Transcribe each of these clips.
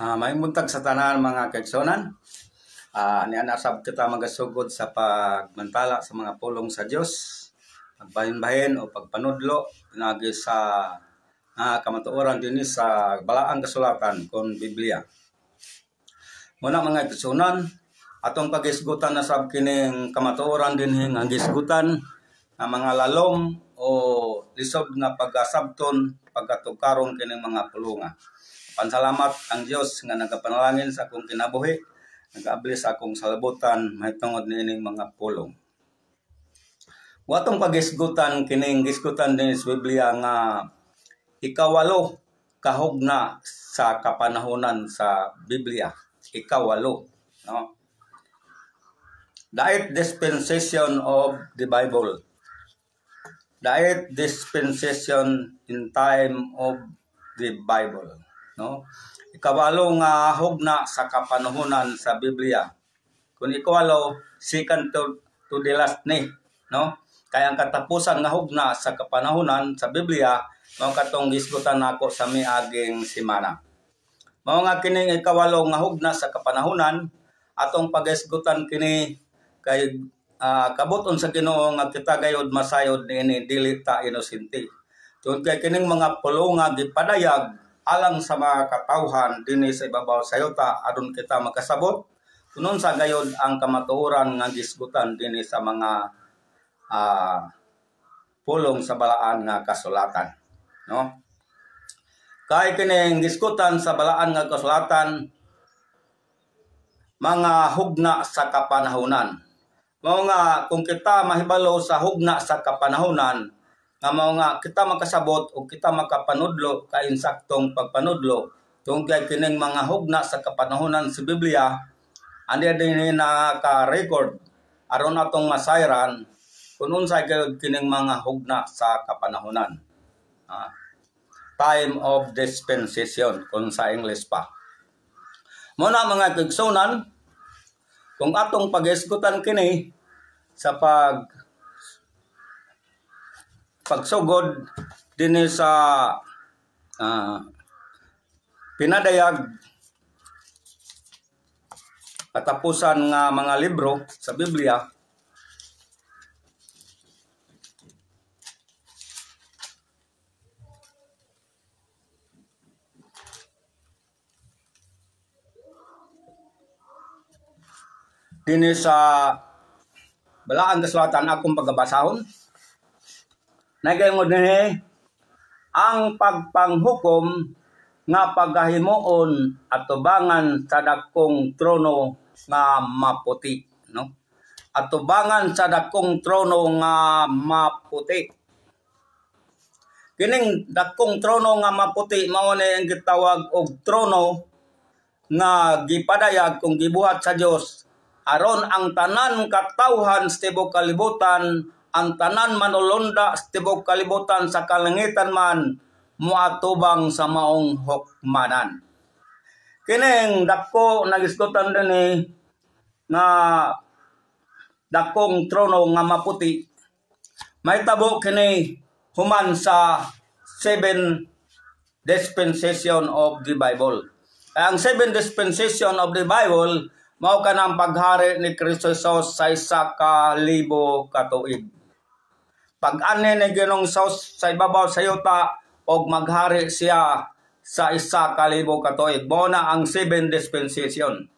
May buntag sa tanan mga kaigsonan. Nianasab kita magasugod sa pagmantala sa mga pulong sa Dios, pagbahin-bahin o pagpanudlo pinagi sa kamatuoran dinhi sa balaang kasulatan kon Biblia. Muna mga kaigsonan, atong pagisgutan na sab kining kamatuoran dinhi nga gisgutan nga mga lalom o lisod nga pagkasabton pagkatukaron kining mga pulunga. Pansalamat ang Dios nga nagapanalangin sa akong kinabuhi, nagaabli sa akong salabutan mahitungod niining mga pulong. Watong pagisgutan kining gisgutan din sa Biblia nga ikawalo kahugna sa kapanahonan sa Biblia. Ikawalo, no? The 8th dispensation of the Bible. The 8th dispensation in time of the Bible, no? Ikawalo nga hugna sa kapanahonan sa Biblia. Kung ikawalo, second to the last ni, no? Kaya ang katapusan nga hugna sa kapanahonan sa Biblia mao katong gisgutan nako sa miaging semana. Mao nga kining ikawalo nga hugna sa kapanahonan atong pagisgutan kini kay kabuton sa Ginoo nga kita gayud masayod niini dili ta inosente. Tungod kay kining mga pulong nga gipadayag alang sa mga katawhan dinhi sa ibabaw sa yuta aron kita makasabot kunon sa gayud ang kamatuoran nga gisgutan dinhi sa mga pulong sa balaan nga kasulatan, no? Kay kining gisgutan sa balaan nga kasulatan mga hugna sa kapanahonan. Mao nga kung kita mahibalo sa hugna sa kapanahonan nga mao nga kita makasabot o kita makapanudlo kay insaktong pagpanudlo tungkol kining mga hugna sa kapanahonan sa Biblia andi dinhi naka-record aron atong masayran kung unsay kining mga hugna sa kapanahonan. Time of dispensation kung sa English pa. Muna mga kaigsonan, kung atong pagisgutan kini sa pagsugod dinhi sa pinadayag katapusan nga mga libro sa Biblia, dinhi sa balaan kasulatan akong pagabasahon nagayong dinhi ang pagpanghukom nga pagahimuon atubangan sa dakong trono nga maputi, no? Atubangan sa dakong trono nga maputi. Kining dakong trono nga maputi mao ni ang gitawag og trono nga gipadayag kung gibuhat sa Dios aron ang tanan katawhan sa tibuok kalibutan, ang tanan manulunda sa tibuok kalibutan sa kalangitan man moatubang sa maong hukmanan. Kining dako nagisgutan dinhi nga dakong trono nga maputi mahitabo kini human sa 7 dispensation of the Bible. Ang 7 dispensation of the Bible mao kanang paghari ni Kristo Jesus sa 1,000 katuig. Pag-ani ni Ginoong Hesus sa ibabaw sa yuta og maghari siya sa 1,000 katuig. Mao na ang 7 dispensation.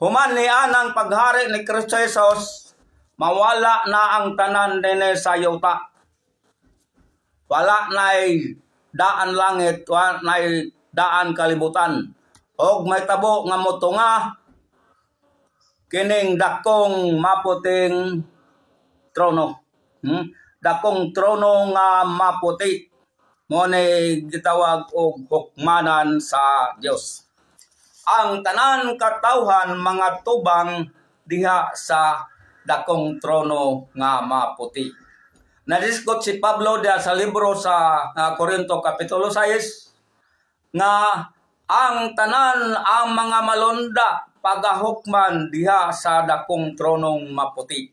Human ni anang paghari ni Kristo Jesus, mawala na ang tanan dinhi sa yuta. Wala na'y daan langit, wala na'y daan kalibutan. Og may tabo nga motunga kining dakong maputing trono. Dakong trono nga maputi mo ni gitawag og hukmanan sa Dios. Ang tanan katawhan mga tubang diha sa dakong trono nga maputi. Nadisgot si Pablo diha sa libro sa Korinto kapitulo 6 nga ang tanan ang mga malonda pagahukman diha sa dakong tronong maputi.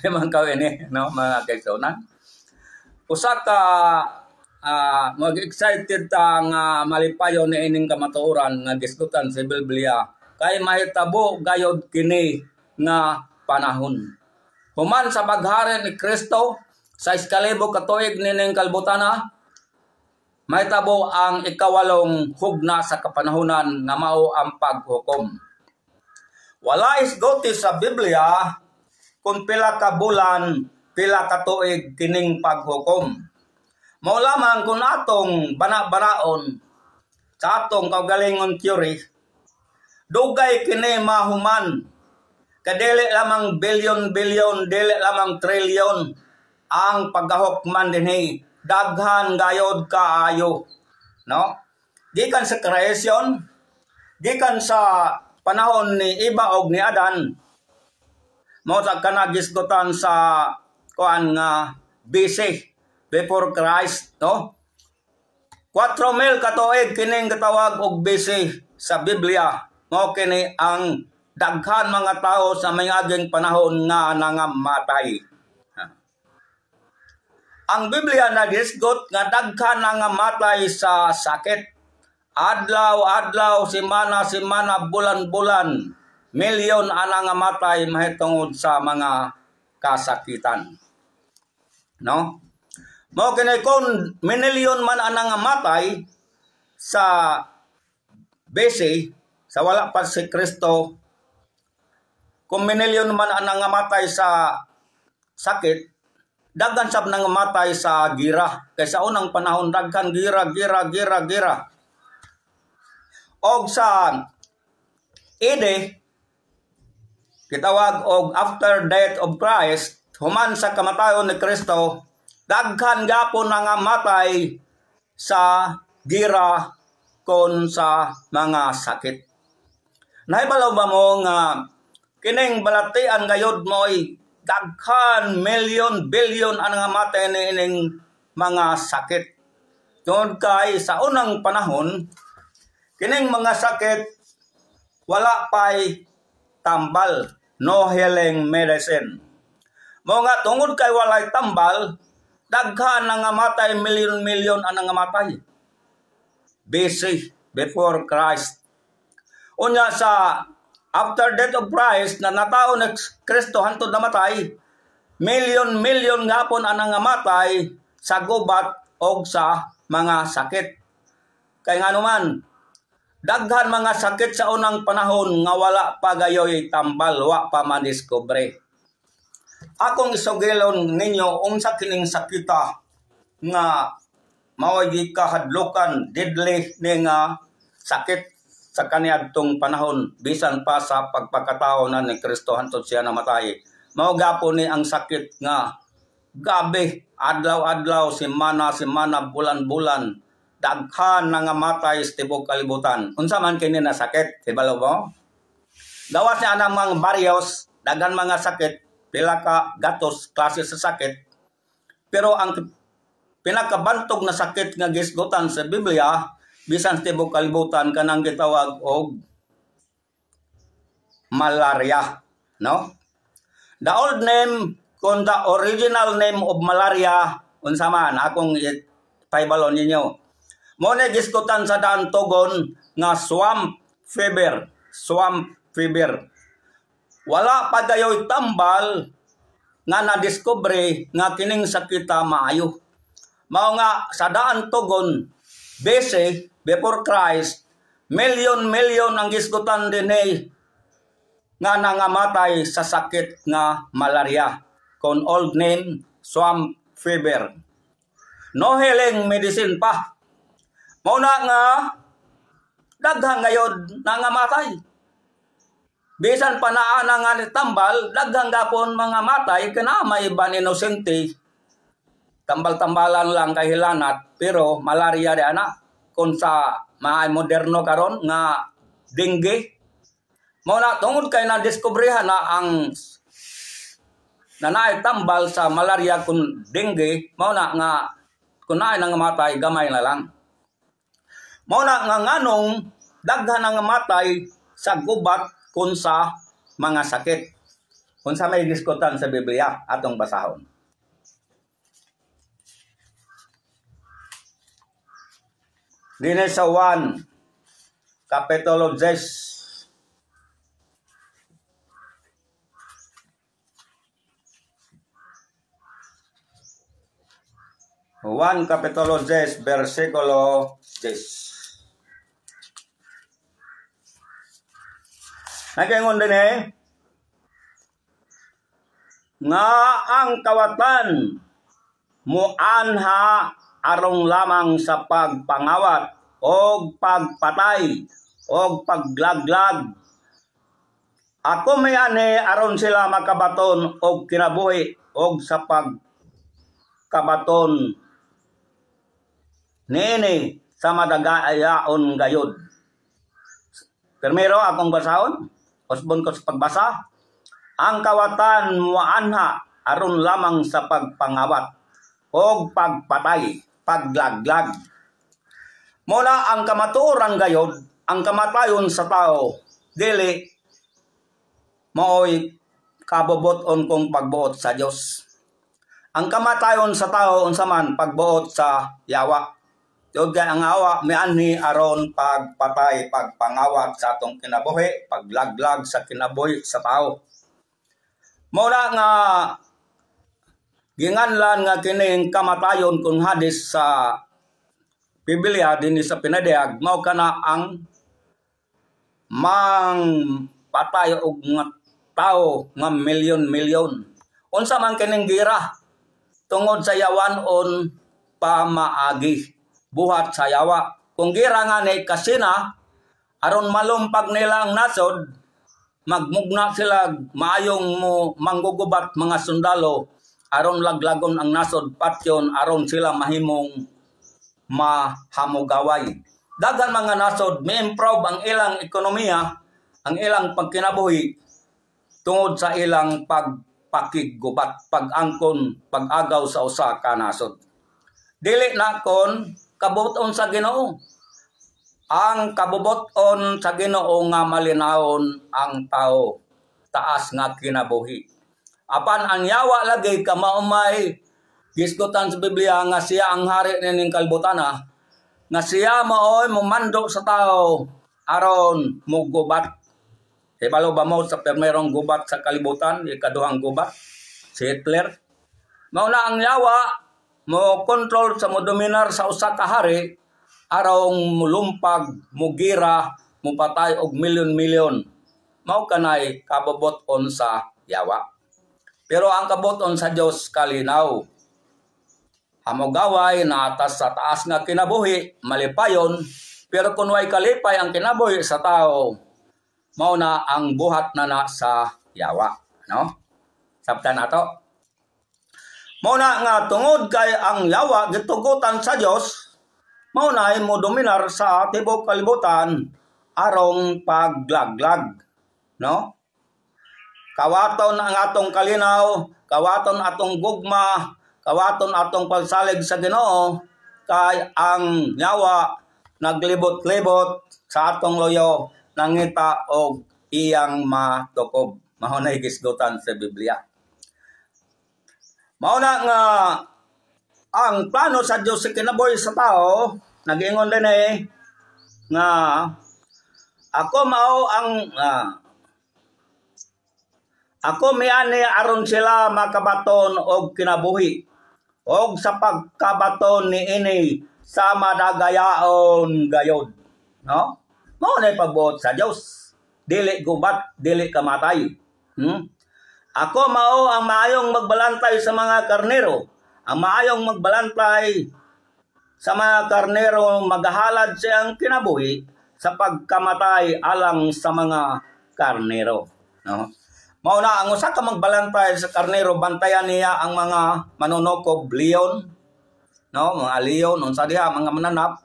Limang kawin no mga kaigsonan. Usa ka mag-excited ta nga malipayon ni ining kamatuoran nga gisgutan sa Biblia kay mahitabo gayod kini nga panahon. Human sa paghari ni Kristo sa 6,000 ka tuig nining kalbutana, mahitabo ang ikawalong hugna sa kapanahunan nga mao ang paghukom. Wala isgoti sa Biblia kung pila ka bulan, pila ka tuig kining paghukom. Mao lamang kung atong bana-banaon sa atong kaugalingon theory, dugay kini mahuman. Kadili lamang bilyon-bilyon, dili lamang trilyon ang paghahukman dinhi. Daghan gayod kaayo, no? Gikan sa creation, gikan sa panahon ni Eva og ni Adan, mao sa kanagisgutan sa kuan nga BC, before Christ, no? 4,000 ka tuig kining gitawag og BC sa Biblia. Mao kini ang daghan mga tao sa mayaging panahon nga nangamatay. Ang Biblia nagisgot nga daghan nangamatay sa sakit. Adlaw-adlaw, semana-semana, bulan-bulan, milyon ang nangamatay mahitungod sa mga kasakitan. No? Mao kini kung minilyon man ang nangamatay sa BC, sa wala pa si Kristo, kung minilyon man ang nangamatay sa sakit, daghan sab nangamatay sa gira. Kaysa unang panahon, daghan gira. Og sa Ede, kitawag og after death of Christ, human sa kamatayon ni Kristo, daghan gapon nangamatay sa gira kon sa mga sakit. Nahibalaw ba mo nga kining balatian gayod mo'y daghan, milyon, bilyon ang nangamatay ni ining mga sakit. Tungod kay sa unang panahon, kining mga sakit wala pa'y tambal, no healing medicine. Mao nga tungod kay walay tambal, daghan nangamatay, milyon-milyon ang nangamatay. BC, before Christ. Unya sa after death of Christ, na natao ni Kristo hantod namatay, milyon-milyon gapon ang nangamatay sa gubat o sa mga sakit. Kay nga naman, daghan mga sakit sa unang panahon nga wala pa gayoy tambal, wa pa madiskubre. Akong isugilon ninyo, unsa kining sakita nga mawagi kahadlukan, deadly ni nga sakit sa kaniadtong panahon, bisan pa sa pagpakatao na ni Kristo hantod siya namatay. Mao gapon ni ang sakit nga gabi, adlaw-adlaw, semana-semana, bulan-bulan, daghan nangamatay sa tibok kalibutan. Unsa man kini na sakit, ibalo mo? Gawas ni anang mga baryos, daghan mga sakit, pila ka gatos klase sa sakit. Pero ang pinakabantog na sakit nga gisgutan sa Biblia, bisan tibok kalibutan, kanang gitawag og malaria, no? The old name, kung the original name of malaria, unsa man akong paibalon ninyo. Mo ni gisgutan sa daan tugon nga swamp fever, swamp fever. Wala pa gayoy tambal nga nadiskubre nga kining sakita maayo. Mao nga sa daan tugon BC, before Christ, milyon-milyon ang gisgutan dinhi nga nangamatay sa sakit nga malaria. Kon old name, swamp fever. No healing medicine pa. Mao na nga daghang gayod nangamatay. Bisan pa naa nga ni tambal, daghang gapon mga matay kana may iban inosente. Tambal-tambalan lang kahilanat, pero malaria di ana. Kung sa mga moderno karon nga dengue, mao na tungod kay na-diskubrihan na ang nanaay tambal sa malaria kun dengue, mao na nga kun naay nangamatay gamay na lang. Mao na nga nganong daghan nangamatay sa gubat kun sa mga sakit. Kung sa may diskutan sa Biblia atong basahon. Dini sa 1 Kapitulo 10. 1 Kapitulo 10, versikulo 10. Nagingon din nga ang kawatan muanha arong lamang sa pagpangawat o pagpatay o paglaglag. Ako may ani aron sila makabaton og kinabuhi og sa pagkabaton nini sa madagayaon gayod. Primero akong basahon, usbon ko sa pagbasa. Ang kawatan muanha aron lamang sa pagpangawat o pagpatay, paglaglag. Muna ang kamatuoran gayod, ang kamatayon sa tao, dili maoy kaboboton kong pagbuot sa Dios. Ang kamatayon sa tao unsa man pagbuot sa yawa. Yun kaya ang awa, may anhi aron pagpatay, pagpangawat sa atong kinabuhi, paglaglag sa kinabuhi sa tao. Muna nga, ginganlan nga kining kamatayon kung hadis sa Biblia, din sa pinadiyag, mao kana ang mang patay og nga tao nga milyon-milyon. Unsa man kining gira, tungod sa yawanon pamaagi. Buhat sa yawa. Kung gira nga ni kasina, aron malumpag nila ang nasod, magmugna sila maayong mo manggugubat mga sundalo, aron laglagon ang nasod patyon, aron sila mahimong mahamugaway. Dagan mga nasod, may-improve ang ilang ekonomiya, ang ilang pagkinabuhi, tungod sa ilang pagpakigubat, pag-angkon, pag-agaw sa usa ka nasod. Dili na kon kabuton sa Ginoo. Ang kabuboton sa Ginoo nga malinawon ang tao, taas nga kinabuhi. Apan ang yawa lagi ka maumay gisgutan sa Biblia nga siya ang hari ning kalbutana, nga siya maoy mumando sa tao aron mugubat. Ibalo ba mo sa permerong gubat sa kalibutan, ikaduhang gubat si Hitler. Mauna ang yawa mo control sa mo dominar sa usa ka hari arong mulumpag, mugira, mupatay og milyon-milyon. Mao kanay kaboboton sa yawa. Pero ang kaboton sa Dios kalinaw. Hamogaway na atas sa taas nga kinabuhi, malipayon, pero kung way kalipay ang kinabuhi sa tao, mao na ang buhat na sa yawa, no? Sabtan nato. Mauna nga tungod kay ang yawa gitugutan sa Dios, mauna ay mo dominar sa tibok kalibutan arong paglaglag, no? Kawaton ang atong kalinaw, kawaton atong gugma, kawaton atong pagsalig sa Ginoo, kay ang yawa naglibot-libot sa atong loyo nangita og iyang matukob. Mao na gisgutan sa Biblia. Mauna nga ang plano sa Dios sa kinabuhi sa tao, nag-ingon din nga ako mao ang ako miani aron sila makabaton og kinabuhi og sa pagkabaton niini sa madagayaon gayod, no? Mao na pagbuot sa Dios, dili gubat, dili kamatay. Ako mao ang maayong magbalantay sa mga karnero. Ang maayong magbalantay sa mga karnero, maghahalad siyang kinabuhi sa pagkamatay alang sa mga karnero, no? Mao na ang usa ka magbalantay sa karnero, bantayan niya ang mga manunokob leon, no? Mga leon unsa diha mga mananap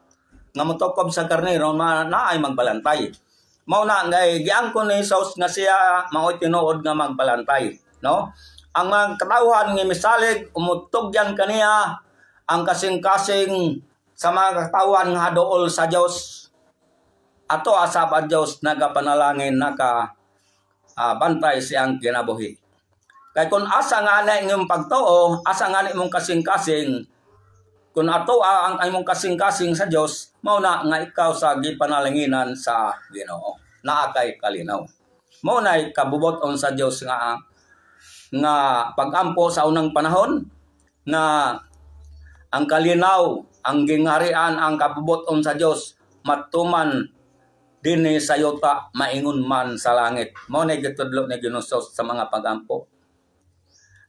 nga motokob sa karnero na ay magbalantay. Mao na ngay giangkon ni Jesus nga siya mao'y tinuod nga magbalantay, no? Ang mga katawhan nga misalig umutugyan kaniya ang kasing-kasing sa mga katawhan nga dool sa Dios. Ato asab ang Dios nagapanalangin naka bantay siyang kinabuhi. Kay kung asa nga na inyong pagtuo, asa nga imong kasing-kasing, Kung ato ang imong kasing-kasing sa Dios, mao na nga ikaw sa gipanalanginan sa Ginoo. Naa kay kalinaw. Mao nay kabuboton sa Dios nga pagampo sa unang panahon na ang kalinaw, ang gingharian, ang kabuboton sa Dios matuman dinhi sa yuta, maingon man sa langit. Mao nay gitudlo ni Ginoo sa mga pagampo.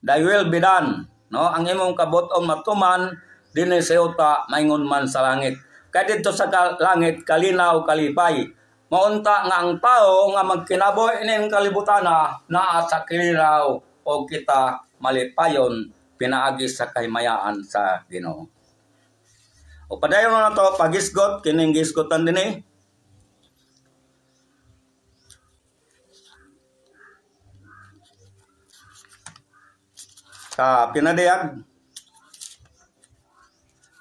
Thy will be done, no? Ang imong kabuton matuman dinhi sa yuta, maingon man sa langit. Kaya dito sa langit kalinaw kalipay. Maunta nga ang tao nga magkinabuhi ning kalibutan naa sa kalinaw o kita malipayon pinaagi sa kahimayaan sa Ginoo. O padayon na to pagisgot kining gisgotan dinhi. Sa pinadayag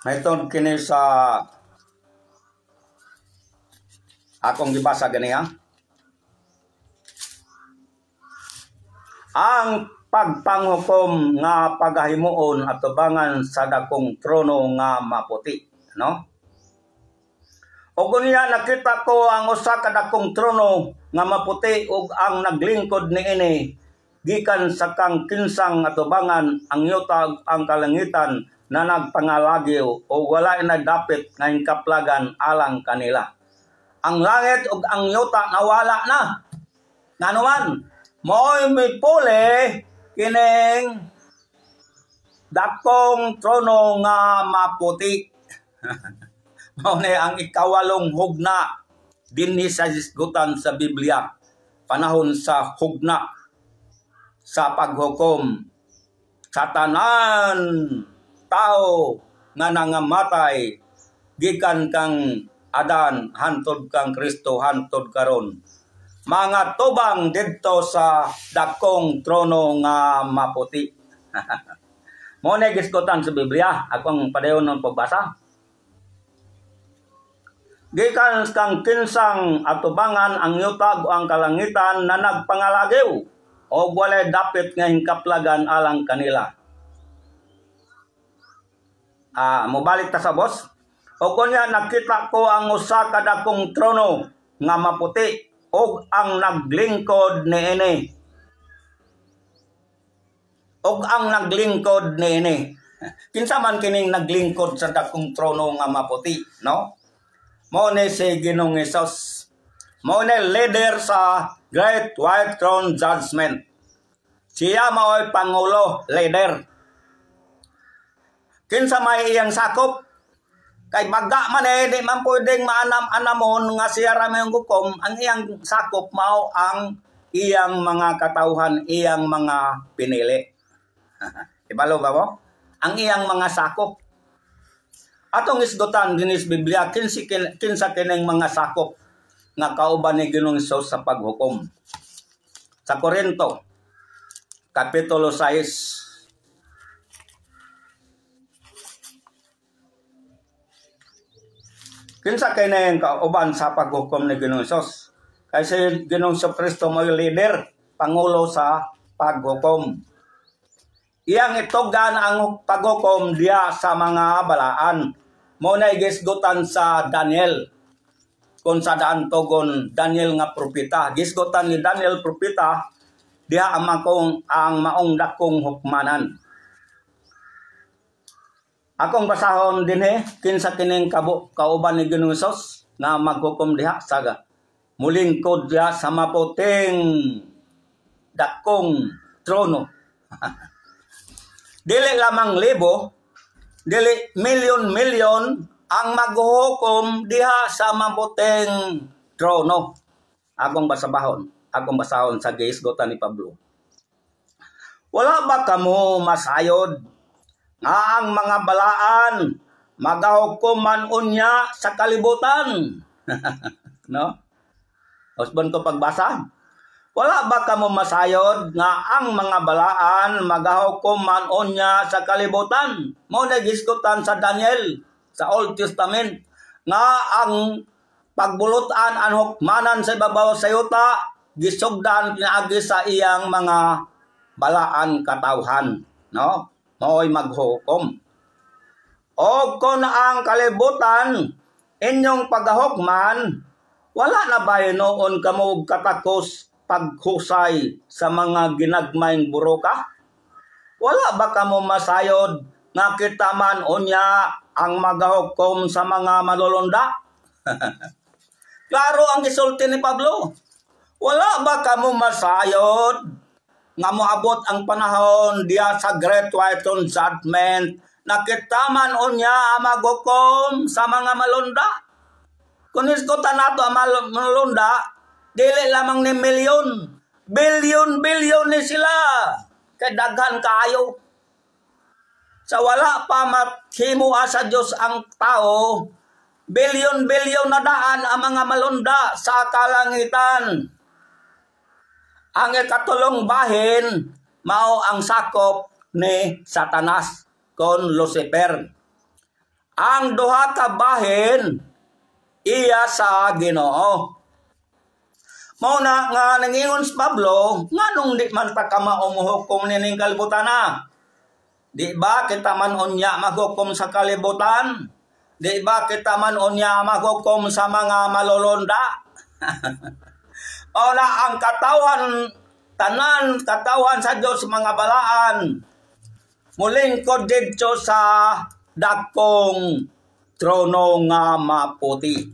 mayton kini sa akong gibasa ganiya. Ang pagpanghukom nga pagahimuon atubangan sa dakong trono nga maputi, no? O kunya nakita ko ang usa ka dakong trono nga maputi ug ang naglingkod niini gikan sa kang kinsang atubangan ang yuta ang kalangitan na nagpangalagiw o wala na dapit nga kaplagan alang kanila. Ang langit ug ang yuta nawala na. Nganuman, mo'y may puli kining dakong trono nga maputi. Mao ni ang ikawalong hugna dinhi sa hisgutan sa Biblia. Panahon sa hugna sa paghukom sa tanan tao nga nangamatay gikan kang Adan hantod kang Kristo hantod karon. Mga tubang didto sa dakong trono nga maputi. Mo na gisgotan sa Biblia akong padayon ng pagbasa. Gikan kang kinsang atubangan ang yutag o ang kalangitan na nagpangalagiw o walay dapit nga hingkaplagan alang kanila. Mobalik ta sa boss. O kunya nakita ko ang usa ka dakong trono nga maputi ug ang naglingkod niini. Ug ang naglingkod niini. Kinsa man kining naglingkod sa dakong trono nga maputi, no? Mao ni si Ginoong Hesus. Mao ni leader sa Great White Throne Judgment. Siya mao'y pangulo, leader. Kinsa may iyang sakop? Kay baga man di man pwedeng maanam-anamon nga siya ramayong hukom, ang iyang sakop mao ang iyang mga katauhan, iyang mga pinili. Ibalo ba mo? Ang iyang mga sakop. Atong isgutan dinis Biblia kinsa kining mga sakop nga kauban ni Ginoong Hesus sa paghukom. Sa Korinto kapitulo 6 kinsa kay na yung kauban sa paghukom ni Ginoong Hesus? Kasi Ginoong Kristo mo yung leader, pangulo sa paghukom. Iyang itugan ang paghukom diya sa mga balaan. Muna igisgutan sa Daniel. Kung sa daan togon Daniel nga propeta. Gisgutan ni Daniel propeta, diya ang maong dakong hukmanan. Akong basahon din kinsa kining kauban ni Ginoong Hesus nga maghukom diha sa mulingkod diha sa maputing dakong trono. Dili lamang libo, dili milyon-milyon ang maghukom diha sa maputing trono. Akong basahon sa giisgotan ni Pablo. Wala ba kamo masayod nga ang mga balaan magahukuman unya sa kalibutan? No? Osbon ko pagbasa. Wala ba kamo masayod nga ang mga balaan magahukuman unya sa kalibutan? Mao na gisgutan sa Daniel sa Old Testament nga ang pagbulutan ang hukmanan sa ibabaw sa yuta gisugdan pinaagi sa iyang mga balaan katawhan, no? Mao'y maghukom. O kung ang kalibutan inyong paghahukman, wala na ba noon kamo katakos paghusay sa mga ginagmayng buroka? Wala ba kamo masayod nga kita man unya ang magahukom sa mga malulunda? Klaro ang gisulti ni Pablo. Wala ba kamo masayod nga moabot ang panahon diya sa Great White Throne Judgment na kita man unya ang maghukom sa mga malunda? Kung iskutan nato ang malunda, dili lamang ni milyon, bilyon ni sila. Kay daghan kaayo. Sa wala pa maghimua sa Dios ang tao, bilyon na daan ang mga malunda sa kalangitan. Ang ikatulong bahin mao ang sakop ni Satanas kon Lucifer. Ang duha ka bahin iya sa Ginoo. Mao na nga nangingon si Pablo, nganong di man ta ka maumuhukom nining kalibutan na? Di ba kita man unya maghukom sa kalibutan? Di ba kita man unya maghukom sa mga malulunda? O na ang katawan, tanan katawan sa Dios mga balaan, mulingkod didto sa dakong trono nga maputi.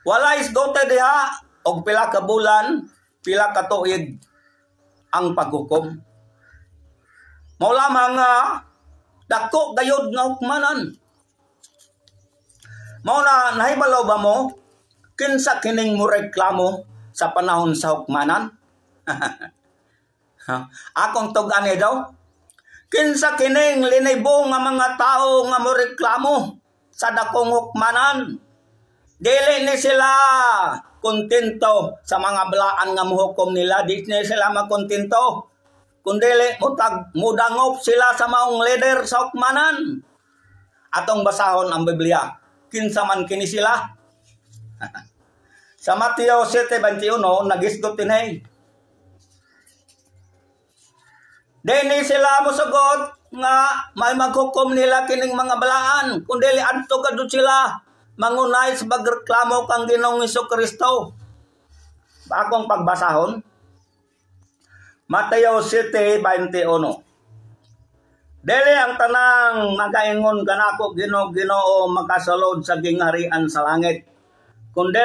Wala isgote diha og pila ka bulan, pila ka tuig ang paghukom. Mao lamang nga dako gayud nga hukmanan. Mao na nahibalaw ba mo kinsa kining mo reklamo sa panahon sa hukmanan? Akong tug-ani daw. Kinsa kining linibo nga mga tao nga mo reklamo sa dakong hukmanan? Dili ni sila kontento sa mga balaan nga muhukom nila, di sila makontento. Kundi mudangop sila sa maong leader sa hukmanan. Atong basahon ang Biblia. Kinsa man kini sila? Sa Mateo 7:21 nagisgot tinay. Dili sila mosugot nga may maghukom nila kining mga balaan, kundi adto kadto sila mangunay sa pagreklamo kang Ginoong Hesukristo. Akong pagbasahon, Mateo 7:21. Dili ang tanang magaingon kanako Ginoo makasulod sa gingharian sa langit, kundi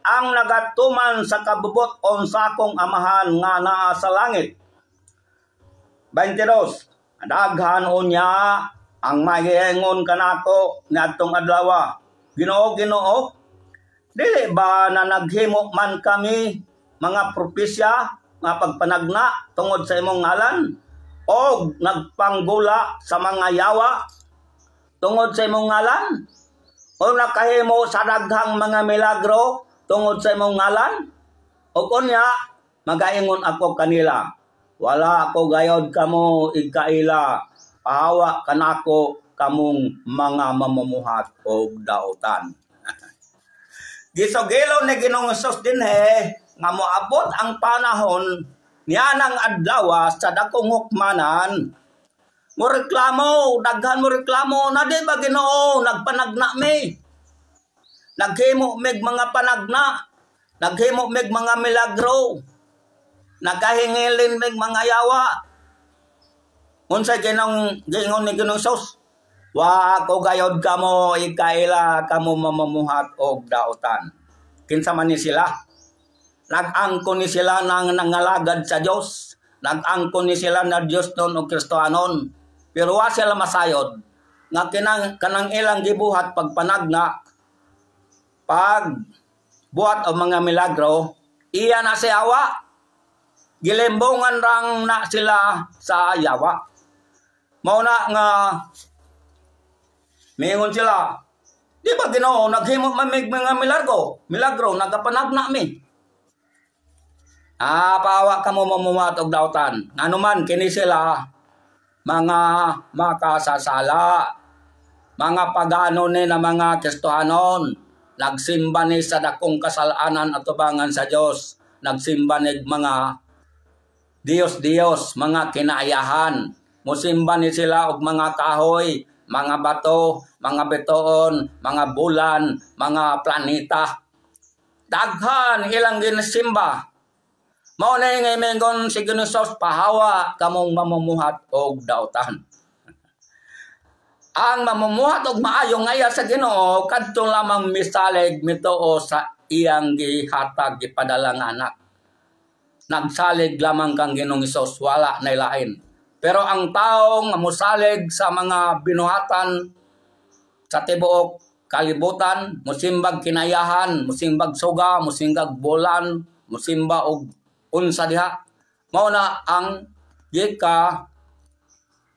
ang nagatuman sa kabubot-on sa akong amahan nga naa sa langit. 22. Daghan unya ang magiingon kanako niadtong adlaw. Ginoo, dili ba na naghimo man kami mga propesya nga pagpanagna tungod sa imong ngalan o nagpanggula sa mga yawa tungod sa imong ngalan o nakahimo sa daghang mga milagro tungod sa imong ngalan? O kunya magaingon ako kanila, wala ako gayod kamo igkaila, pahawa kanako kamong mga mamumuhat o dautan. Gisogilo ni Ginoong Hesus dinhe nga moabot ang panahon niya ng adlaw sa dakong hukmanan. Mo reklamo, daghan mo reklamo, na di ba Ginoo nagpanagna mi? Naghimo mig mga panagna, naghimo mig mga milagro, nagahingilin mig mga yawa. Unsay ginong ni Ginoong Hesus? Wa ako gayod kamo ikaila kamo mamamuhat og dautan. Kinsa man ni sila? Nag-angkon ni sila nang nangalagad sa Dios. Nag-angkon ni sila na Dios non o Kristohanon. Pero wa sila masayod nga kanang ilang gibuhat pagpanagna, pag buhat og mga milagro, iya na si yawa. Gilimbongan rang na sila sa yawa. Mao na nga mingon sila, di ba Ginoo naghimo man mga milagro nagapanagna mi. Pawa kamo mamuhat og dautan. Anuman kini sila mga makasasala, mga pagano ni na mga Kristohanon, nagsimba ni sa dakong kasalanan at tubangan sa Dios, nagsimba ni mga Dios, mga kinaayahan, musimba ni sila og mga kahoy, mga bato, mga betoon, mga bulan, mga planeta. Daghan ilang ginasimba. Mao na nga mengon si Ginosos pahawa kamong mamumuhat og dautan. Ang mamumuhat og maayo ngaya sa Ginoo kadto lamang misalig mituo sa iyang gihatag gipadalang anak. Nagsalig lamang kang Ginoong Hesus, wala na lain. Pero ang tao nga mosalig sa mga binuhatan sa tibuok kalibutan, musimbag kinayahan, musimbag suga, musimbag bulan, musimba og unsa diha, mao na ang gika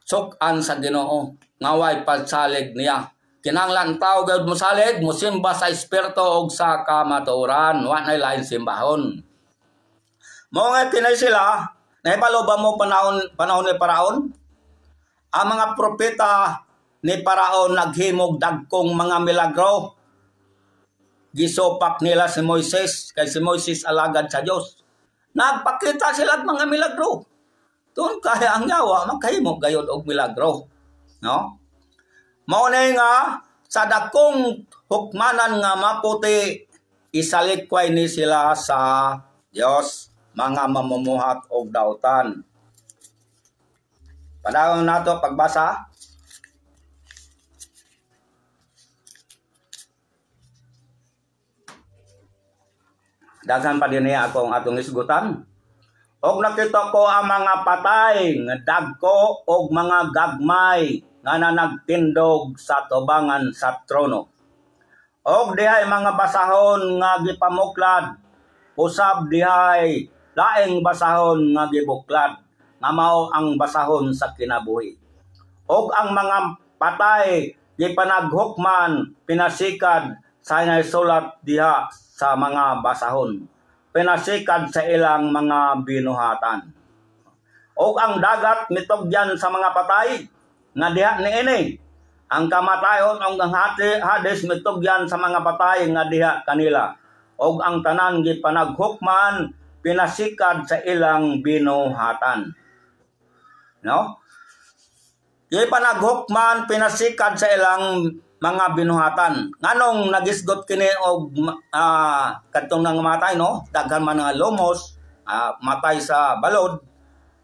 sukan sa Ginoo ngaway pagsalig niya. Kinahanglan tao gayud mosalig, musimba sa espiritu og sa kamatuoran, wa na lain simbahon. Mao nga kinay sila. Nahibalo ba mo panahon ni Paraon? Ang mga propeta ni Paraon naghimog dagkong mga milagro. Gisopak nila si Moises, kay si Moises alagad sa Dios. Nagpakita sila mga milagro. Doon kaya ang yawa makahimog gayud og milagro, no? Mao na nga sa dakong hukmanan nga maputi isalikway ni sila sa Dios, mga mamumuhat og dautan. Padahon nato pagbasa. Daghan pa din niya akong atong isgutan. Og nakita ko ang mga patay nga dagko og mga gagmay nga nagtindog sa tubangan sa trono. Og dihay mga basahon nga gipamuklad, usab dihay laing basahon nga gibuklad, nga mao ang basahon sa kinabuhi. Og ang mga patay gipanaghukman, pinasikad sa sulat diha sa mga basahon, pinasikad sa ilang mga binuhatan. Og ang dagat mitugyan sa mga patay nga diha niini, ang kamatayon ang Hades mitugyan sa mga patay nga diha kanila. Og ang tanan gipanaghukman, pinasikad sa ilang binuhatan. No? Gipanaghukman, pinasikad sa ilang mga binuhatan. Nganong nagisgot kini og kadtong nangamatay, no? Daghan man nga lumos, matay sa balod,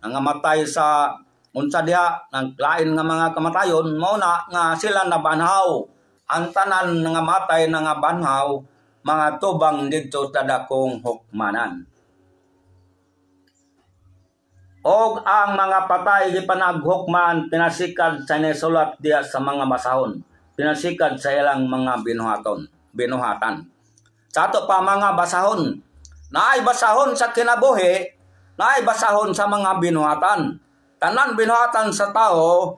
nangamatay sa unsa diha ng lain nga mga kamatayon, mao na nga sila nabanhaw. Ang tanan nga matay nga banhaw, mga tubang didto sa dakong hukmanan. Og ang mga patay gipanaghukman, pinasikad sa nisulat diya sa mga basahon, pinasikad sa ilang mga binuhatan. Sa ato pa mga basahon, naay basahon sa kinabuhi, naay basahon sa mga binuhatan. Tanan binuhatan sa tao,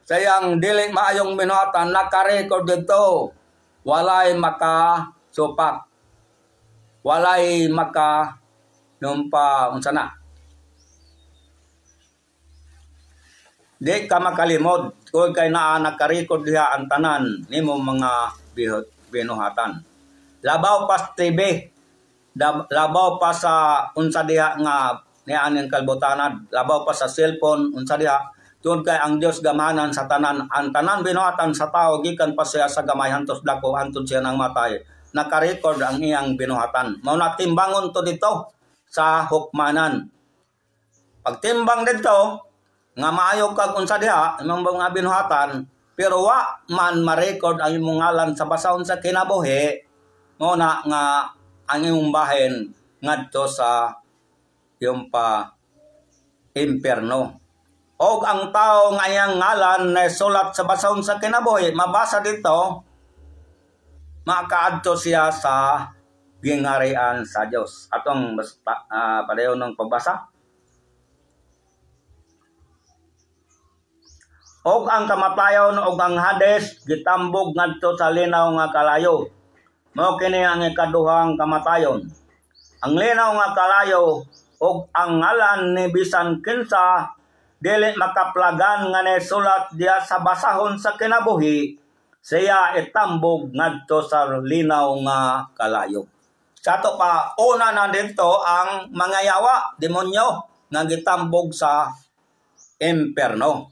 sayang dili maayong binuhatan, nakarecord dito, walay makasupak, walay unsa na, di ka makalimod kung kay naa nakarecord diha ang tanan nimo mga binuhatan. Labaw pa sa TV, labaw pa sa unsa diha nga nianing kalbutanan, labaw pa sa cellphone unsa diha. Tungod kay ang Dios gamahanan sa tanan, ang tanan binuhatan sa tao gikan pa siya sa gamay hantos dako hantod siya nang matay. Nakarecord ang iyang binuhatan. Mao na timbangon to dito sa hukmanan. Pagtimbang dito nga maayo kag unsa diha imong mga binuhatan, pero wa man ma-record ang imong ngalan sa basahon sa kinabuhi, mo na nga ang imong bahin ngadto sa yung pa impierno. Og ang tao nga iyang ngalan na sulat sa basahon sa kinabuhi, mabasa dito, makaadto siya sa gingarian sa Dios. Atong padayon ng pagbasa. Og ang kamatayon og ang Hades gitambog ngadto sa linaw nga kalayo. Mao kini ang ikaduhang kamatayon. Ang linaw nga kalayo og ang ngalan ni bisan kinsa dili makaplagan nga nisulat diya sa basahon sa kinabuhi, siya itambog ngadto sa linaw nga kalayo. Sa to pa una na dito ang mga yawa, demonyo nga gitambog sa impierno.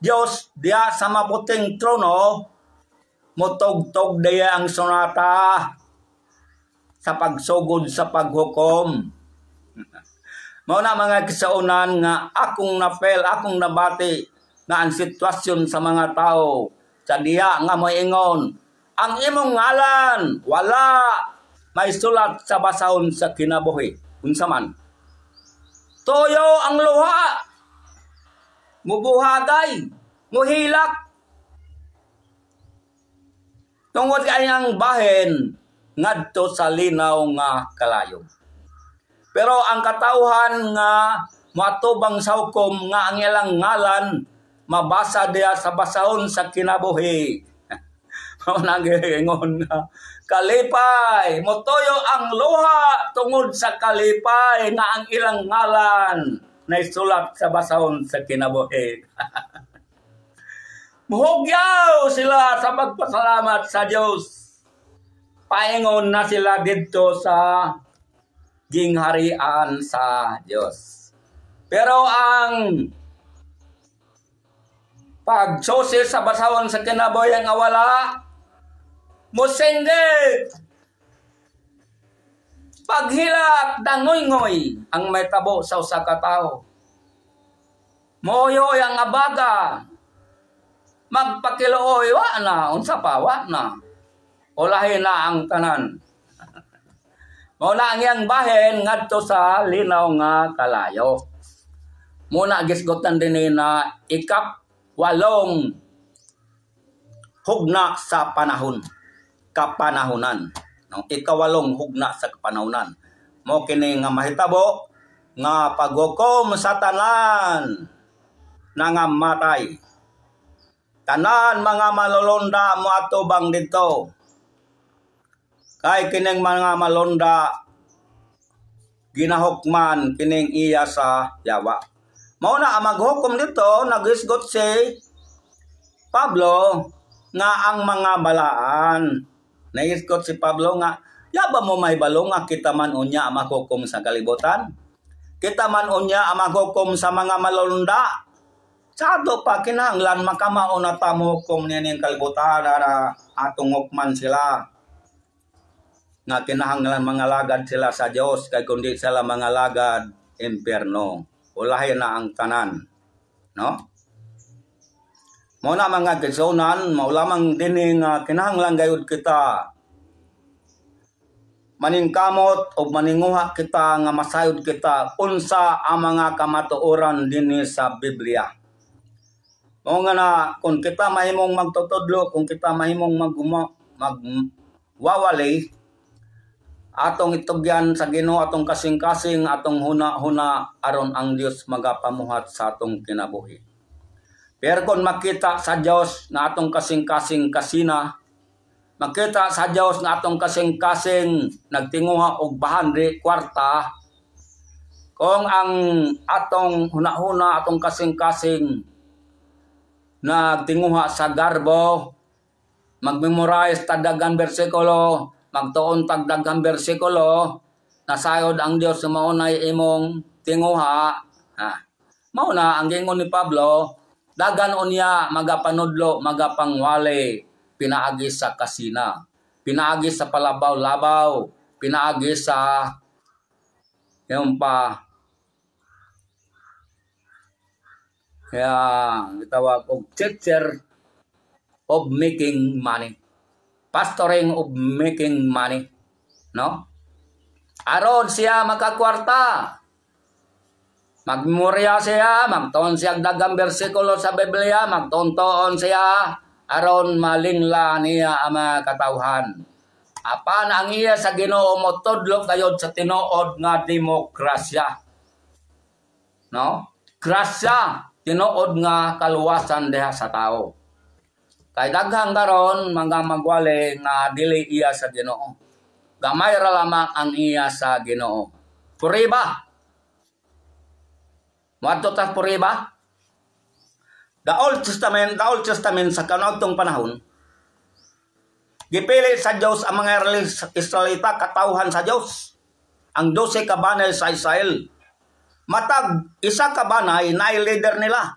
Diyos diya sa maputing trono, mutugtog diya ang sonata sa pagsugod sa paghukom. Mao na mga kisaunan nga akong na-fail, akong nabati nga ang sitwasyon sa mga tao sa diya nga moingon ang imong ngalan wala may sulat sa basahon sa kinabuhi. Unsa man? Toyo ang luha, mubuhagay, muhilak. Tungod kayang bahin ngadto sa linaw nga kalayo. Pero ang katawhan nga matubang sa hukom nga ang ilang ngalan mabasa diya sa basahon sa kinabuhi. Mao nang gingon nga kalipay, motoyo ang luha tungod sa kalipay nga ang ilang ngalan naisulat sa basahon sa kinabuhi. Muhugyaw sila sa pagpasalamat sa Diyos. Paingon na sila dito sa gingharian sa Diyos. Pero ang pagsusi sa basahon sa kinabuhi nga wala, musinggit, paghilak, dangoy-ngoy ang may tabo sa usa ka tawo. Moyoy ang abaga, magpakilooy, wa na, unsa pa, wa na. Ulahin na ang tanan. Muna ang iyang bahin ngadto sa linaw nga kalayo. Muna gisgotan din na ikap-8 hugna sa panahon, kapanahonan. No? Ika-8 hugna sa kapanahonan. Mo kini nga mahitabo nga paghukom sa tanan nangamatay. Tanan mga malolonda mo atubang dito. Kay kining mga malonda ginahukman kining iya sa yawa. Mao na ang maghukom dito nagisgot si Pablo nga ang mga balaan. Nagisgot si Pablo nga yaba mo may balo nga kita man unya ang maghukom sa kalibutan. Kita man unya ang maghukom sa mga malonda. Sado pa kinahanglan makamao na ta mohukom nining kalibutan na atong hukman sila. Nga kinahanglan mga lagad sila sa Dios kay kundi sila mga lagad impierno. Ulahin na ang tanan. No? Mao na mga kigsunan, mao lamang dinhi nga kinahanglan gayud kita maningkamot o maninguha kita nga masayod kita unsa ang mga kamatuoran dinhi sa Biblia. Mao nga na kung kita mahimong magtutudlo, kung kita mahimong magwawali, atong itugyan sa Ginoo, atong kasing-kasing, atong huna-huna aron ang Dios magapamuhat sa atong kinabuhi. Pero kung makita sa Dios na atong kasing-kasing kasina, makita sa Dios na atong kasing-kasing nagtinguha og bahandri kwarta, kung ang atong huna-huna, atong kasing-kasing nagtinguha sa garbo, magmemorize tagdagang bersikulo, magtuon tagdagang bersikulo, nasayod ang Dios sa maunay imong tinguha. Mauna ang gingon ni Pablo, dagan unya magapanudlo, magapangwali, pinaagi sa kasina, pinaagi sa palabaw-labaw, pinaagi sa yung pa kaya gitawag og teacher of making money, pastoring of making money, no? Aron siya makakwarta, magmemorya siya, magtuon siya dagang bersikulo sa Biblia, magtuon siya aron malingla niya ang mga katawhan. Apan ang iya sa Ginoo motudlo kayod sa tinuod nga demokrasya, no? Grasya, tinuod nga kaluwasan diha sa tao. Kay daghang karon mga magwali nga dili iya sa Ginoo. Gamay ra lamang ang iya sa Ginoo. Puriba. Moadto ta puriba. The Old Testament sa kanaadtong panahon, gipili sa Dios ang mga Israelita katawhan sa Dios. Ang 12 kabanay sa Israel. Matag isa ka banay na leader nila.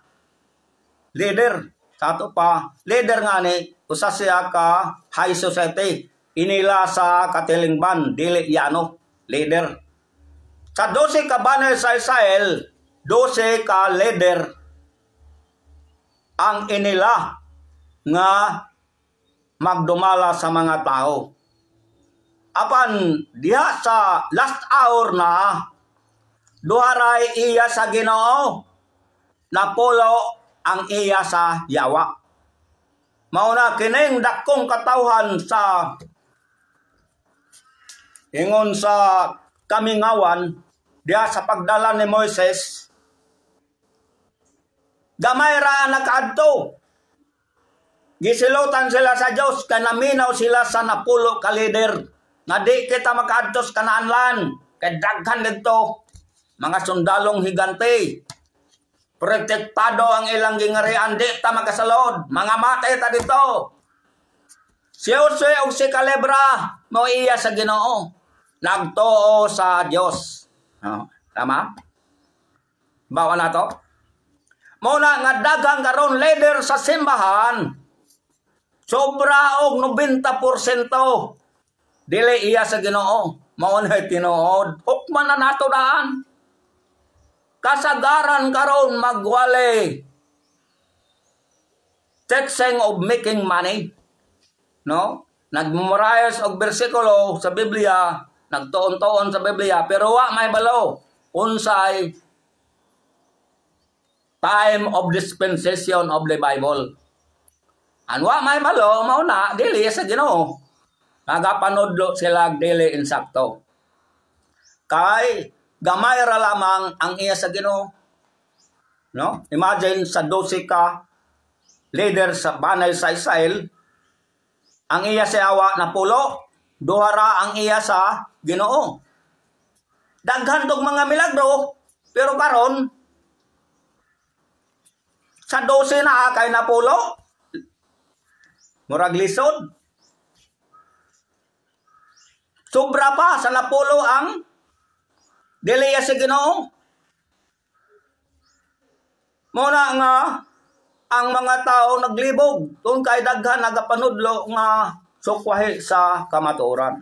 leader. Sa ato pa, leader nga ni, usa siya ka high society. Inila sa katilingban, dili yano, leader. Sa 12 ka banner sa Israel, 12 ka leader ang inila nga magdumala sa mga tao. Apan diha sa last hour na, duharay iya sa Ginoo, napulo ang iya sa yawa. Mauna kining dakong katawhan sa ingon sa kamingawan, diha sa pagdala ni Moises, gamay ra nakaadto. Gisilutan sila sa Dios, kanaminaw sila sa napulo ka leader. Nga di kita makaadto sa Kanaanlan, kay daghan dito mga sundalong higante. Protektado ang ilang gingarian, di ta makasalod. Mga matay ta dito. Si Josue o si Calebra, mo iya sa Ginoo. Nagtuo sa Dios. Tama? Bawa na to? Muna nga daghang karon leader sa simbahan, sobra og 90% dili iya sa Ginoo. Mao na tinuod. Hukman na nato daan. Kasagaran karon magwali. Teaching of making money. No? Nagmemorize og bersikulo sa Biblia, nagtuon-tuon sa Biblia, pero wa may balo. Unsay time of dispensation of the Bible. Anwa may malo, mauna, dili sa Ginoo. Nagapanudlo sila dili insakto. Kay gamay ra lamang ang iya sa Ginoo. No? Imagine sa 12 ka leader sa banay sa Israel, ang iya sa awa na pulo, duhara ang iya sa Ginoo. Daghan tog mga milagro, pero karon sa 12 na kay napulo, murag lisod. Sobra pa sa napulo ang dili sa Ginoo. Muna nga ang mga tao naglibog tun kay daghan nagapanudlo nga sukwahi sa kamatuoran.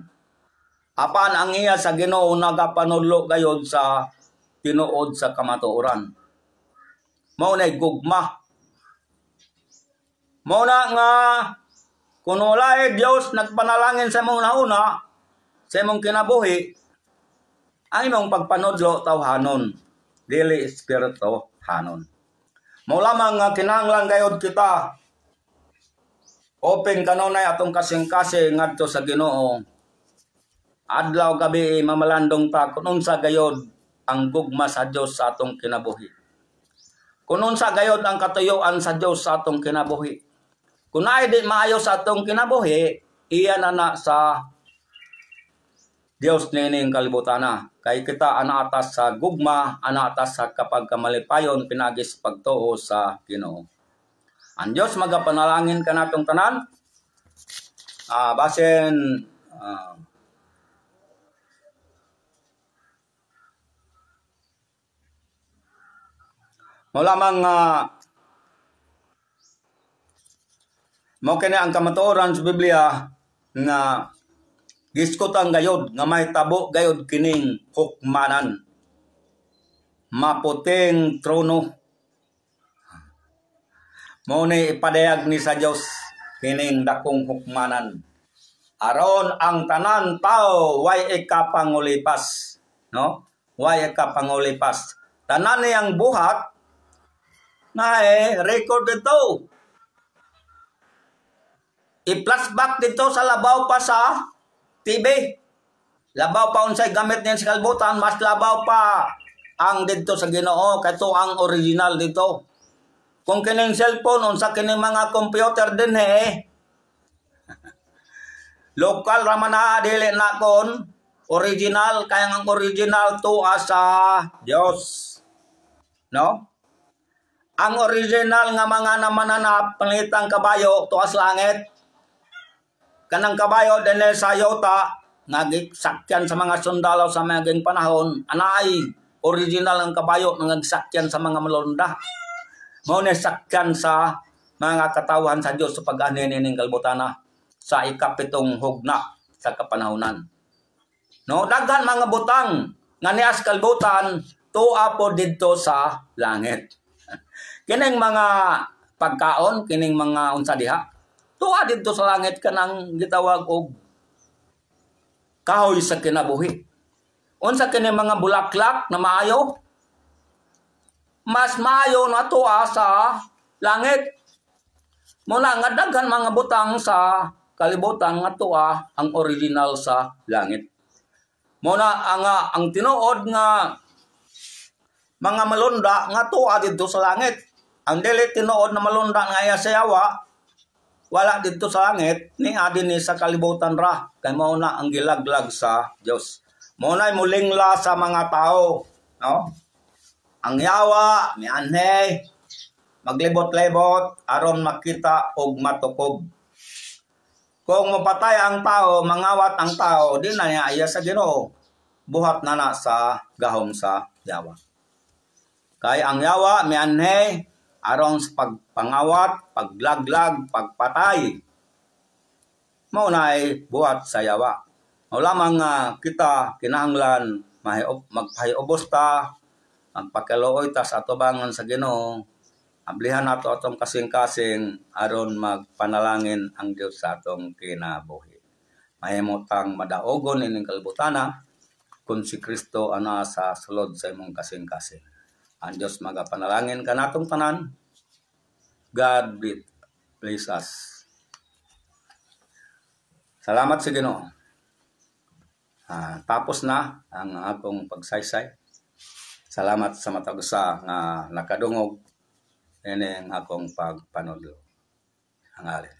Apan ang iya sa Ginoo nagapanudlo gayud sa tinuod sa kamatuoran. Mao nay gugma. Muna nga kung walay Dios nagpanalangin sa imong nauna, sa imong kinabuhi, ang imong pagpanudlo tawhanon, dili espiritu hanon. Mao lamang nga kinahanglan gayud kita open kanunay atong kasing-kasing ngadto sa Ginoo. Adlaw gabi mamalandong ta kun unsa gayud ang gugma sa Dios sa atong kinabuhi. Kun unsa gayud ang katuyoan sa Dios sa atong kinabuhi. Kung ay di maayo sa atong kinabuhi, iya na sa Dios nining kalibutana. Kay kita ana atas sa gugma, ana atas sa kapag kamalipayon pinagis pagtuo sa Ginoo. Ang Dios magapanalangin kanatong tanan. Basin mo lamang mo kini ang kamatuoran sa Biblia nga giskutan gayod nga may tabo gayod kining hukmanan. Maputing trono. Mao ni ipadayag ni sa Dios kining dakong hukmanan. Aron ang tanan tao way ikapangulipas, no? Way ikapangulipas. Tanan niyang buhat na record dito. I-flashback dito sa labaw pa sa TV. Labaw pa unsay gamit niyan sa kalbutan, mas labaw pa ang dito sa Ginoo kato ang original dito. Kung kining cellphone unsa kining mga computer din lokal ra man na dili na kon original kay ang original tuwa sa Dios. No? Ang original nga mga namananap pangitang kabayo tuwa sa langit. Kanang kabayo din sa yota nagsakyan sa mga sundalo sa maging panahon, anay original ang kabayo nagsakyan sa mga malonda. Mao ni sakyan sa mga katawhan sa Dios sa pag-ani ning kalbutana sa ikapitong hugna sa kapanahunan. No, daghan mga butang nga nias kalbutan tuwa po didto sa langit. Kining mga pagkaon, kining mga unsa diha, tuwa didto sa langit kanang gitawag og kahoy sa kinabuhi. Unsa kining mga bulaklak na maayo? Mas maayo na tuwa sa langit. Muna nga daghan mga butang sa kalibutan nga tuwa ang original sa langit. Muna ang tinuod nga mga malunda nga tuwa didto sa langit. Ang dili tinuod na malunda nga iya sa yawa wala didto sa langit ni adin ni sa kalibutan ra kay mao na ang gilaglag sa Dios. Mao na mulingla sa mga tao, no? Ang yawa ni anhe maglibot-libot aron makita og matukob. Kung mapatay ang tao, mangawat ang tao, di na niya iya sa Ginoo. Buhat na sa gahom sa yawa. Kay ang yawa mianhe aron sa pagpangawat, paglaglag, pagpatay. Mao nay buhat sa yawa. Mao lamang kita kinahanglan magpahiubos ta, magpakiluoy ta sa atubangan sa Ginoo. Ablihan nato atong kasing-kasing aron magpanalangin ang Dios sa atong kinabuhi. Mahimutang madaogon ining kalbutana kung si Kristo ana sa sulod sa imong kasing-kasing. Ang Dios magapanalangin ka natong tanan. God bless us. Salamat sa Ginoo. Tapos na ang akong pagsaysay. Salamat sa matag usa nga nakadungog ini ang akong pagpanudlo. Ang alin.